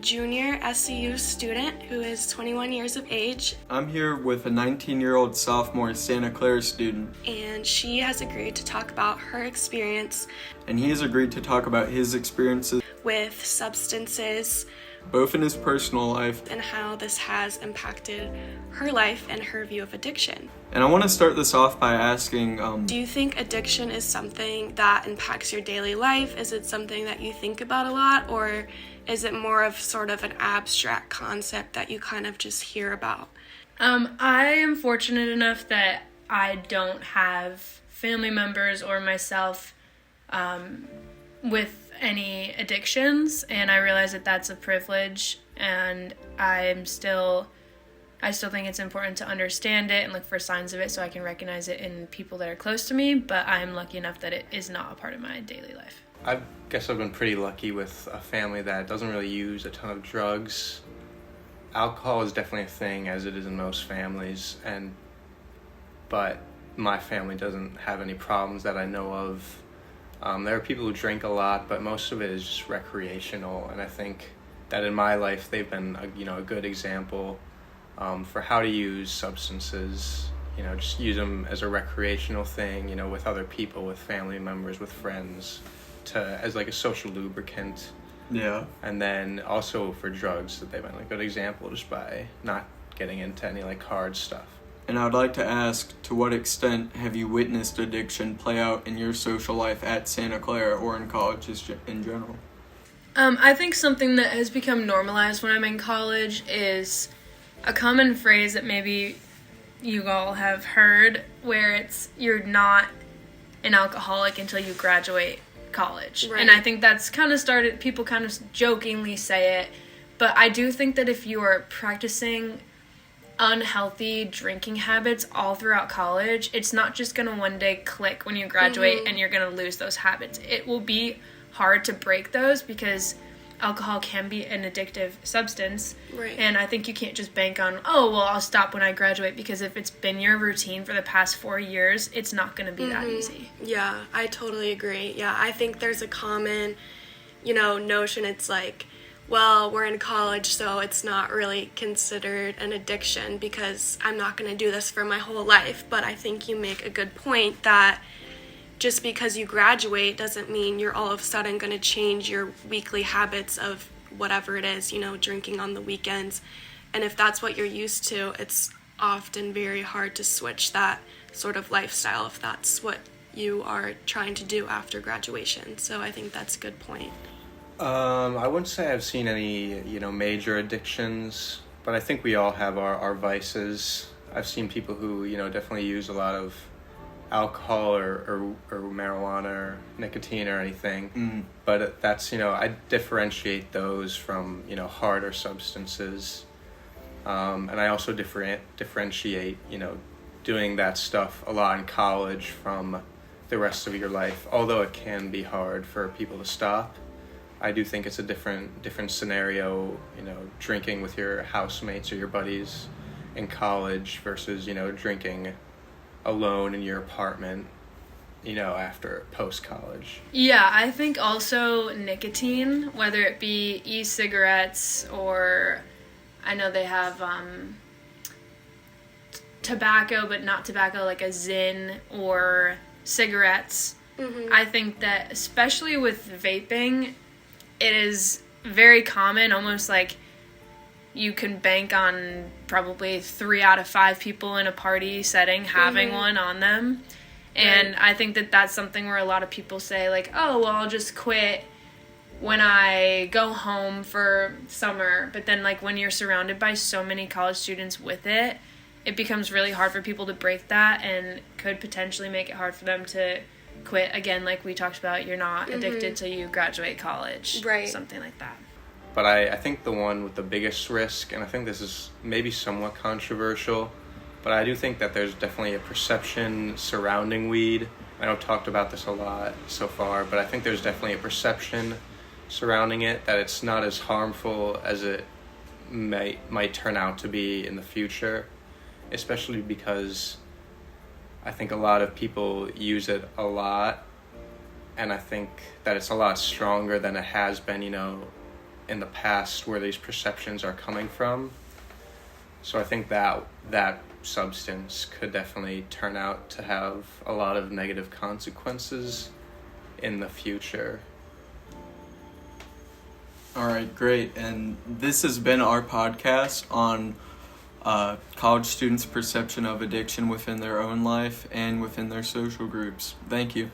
junior SCU student who is 21 years of age. I'm here with a 19-year-old sophomore Santa Clara student. And she has agreed to talk about her experience. And he has agreed to talk about his experiences with substances, both in his personal life, and how this has impacted her life and her view of addiction. And I want to start this off by asking, do you think addiction is something that impacts your daily life? Is it something that you think about a lot, or is it more of sort of an abstract concept that you kind of just hear about? I am fortunate enough that I don't have family members or myself with any addictions, and I realize that that's a privilege, and I still think it's important to understand it and look for signs of it so I can recognize it in people that are close to me, but I'm lucky enough that it is not a part of my daily life. I guess I've been pretty lucky with a family that doesn't really use a ton of drugs. Alcohol is definitely a thing, as it is in most families, but my family doesn't have any problems that I know of. There are people who drink a lot, but most of it is just recreational, and I think that in my life they've been a good example for how to use substances. Just use them as a recreational thing, with other people, with family members, with friends, as like a social lubricant. Yeah. And then also for drugs, that they've been a good example just by not getting into any hard stuff. And I would like to ask, to what extent have you witnessed addiction play out in your social life at Santa Clara or in college in general? I think something that has become normalized when I'm in college is a common phrase that maybe you all have heard, where it's you're not an alcoholic until you graduate college. Right. And I think that's kind of started, people kind of jokingly say it, but I do think that if you are practicing unhealthy drinking habits all throughout college, it's not just going to one day click when you graduate and you're going to lose those habits. It will be hard to break those because alcohol can be an addictive substance. Right. And I think you can't just bank on, I'll stop when I graduate, because if it's been your routine for the past 4 years, it's not going to be that easy. Yeah, I totally agree. Yeah, I think there's a common, notion. It's like, well, we're in college, so it's not really considered an addiction because I'm not going to do this for my whole life. But I think you make a good point that just because you graduate doesn't mean you're all of a sudden going to change your weekly habits of whatever it is, drinking on the weekends. And if that's what you're used to, it's often very hard to switch that sort of lifestyle if that's what you are trying to do after graduation. So I think that's a good point. I wouldn't say I've seen any, major addictions, but I think we all have our vices. I've seen people who, definitely use a lot of alcohol or marijuana or nicotine or anything. But that's, I differentiate those from, harder substances. And I also differentiate, doing that stuff a lot in college from the rest of your life, although it can be hard for people to stop. I do think it's a different scenario, drinking with your housemates or your buddies in college versus, drinking alone in your apartment, after post-college. Yeah, I think also nicotine, whether it be e-cigarettes or I know they have tobacco, but not tobacco, like a Zyn or cigarettes. I think that especially with vaping, it is very common, almost like you can bank on probably 3 out of 5 people in a party setting having one on them. And I think that that's something where a lot of people say, I'll just quit when I go home for summer. But then, when you're surrounded by so many college students with it, it becomes really hard for people to break that and could potentially make it hard for them to quit. Again, like we talked about, you're not addicted till you graduate college. Right. Something like that. But I think the one with the biggest risk, and I think this is maybe somewhat controversial, but I do think that there's definitely a perception surrounding weed. I know I've talked about this a lot so far, but I think there's definitely a perception surrounding it that it's not as harmful as it might turn out to be in the future, especially because I think a lot of people use it a lot, and I think that it's a lot stronger than it has been, in the past where these perceptions are coming from. So I think that substance could definitely turn out to have a lot of negative consequences in the future. All right, great. And this has been our podcast on college students' perception of addiction within their own life and within their social groups. Thank you.